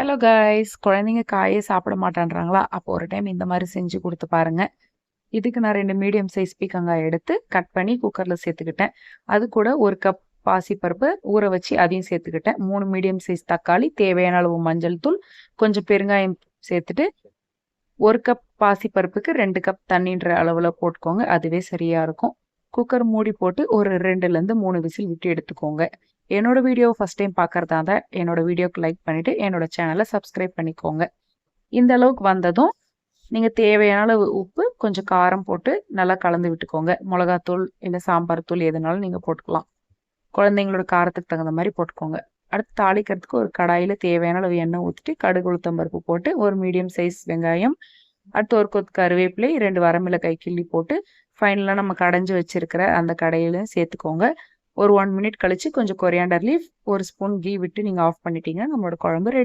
Hello guys, குழந்தைங்க காயே சாப்பிட மாட்டேன்றாங்களா? அப்போ ஒரு டைம் இந்த மாதிரி செஞ்சு கொடுத்து பாருங்க. இதுக்கு நான் 2 மீடியம் சைஸ் பீக்கங்காய் எடுத்து கட் பண்ணி குக்கரில் சேர்த்துக்கிட்டேன். அது கூட 1 கப் பாசிப்பருப்பு ஊற வச்சு அதையும் சேர்த்துக்கிட்டேன். 3 மீடியம் சைஸ் தக்காளி, தேவையான அளவு மஞ்சள் தூள், கொஞ்சம் பெருங்காயம் சேர்த்துட்டு 1 கப் பாசிப்பருப்புக்கு 2 கப் தண்ணின்ற அளவில் போட்டுக்கோங்க. அதுவே சரியாக இருக்கும். குக்கர் மூடி போட்டு ஒரு 2லேருந்து 3 விசில் விட்டு எடுத்துக்கோங்க. என்னோட வீடியோ ஃபஸ்ட் டைம் பார்க்குறதா இருந்தால் என்னோட வீடியோக்கு லைக் பண்ணிவிட்டு என்னோட சேனலை சப்ஸ்கிரைப் பண்ணிக்கோங்க. இந்த அளவுக்கு வந்ததும் நீங்கள் தேவையான அளவு உப்பு, கொஞ்சம் காரம் போட்டு நல்லா கலந்து விட்டுக்கோங்க. மிளகாத்தூள் இல்லை சாம்பார் தூள் எதுனாலும் நீங்கள் போட்டுக்கலாம். குழந்தைங்களோட காரத்துக்கு தகுந்த மாதிரி போட்டுக்கோங்க. அடுத்து தாளிக்கிறதுக்கு ஒரு கடாயில் தேவையான அளவு எண்ணெய் ஊற்றிட்டு கடுகு உளுத்தம் பருப்பு போட்டு ஒரு மீடியம் சைஸ் வெங்காயம், அடுத்து ஒரு கொத்து கருவேப்பிலை, 2 வரமிளகாய் கிள்ளி போட்டு ஃபைனலாக நம்ம கடைஞ்சி வச்சிருக்கிற அந்த கடையிலையும் சேர்த்துக்கோங்க. ஒரு 1 மினிட் கழிச்சு கொஞ்சம் கொரியாண்டர் லீஃப், 1 ஸ்பூன் கீ விட்டு நீங்கள் ஆஃப் பண்ணிட்டீங்கன்னா நம்மளோட குழம்பு ரெடி.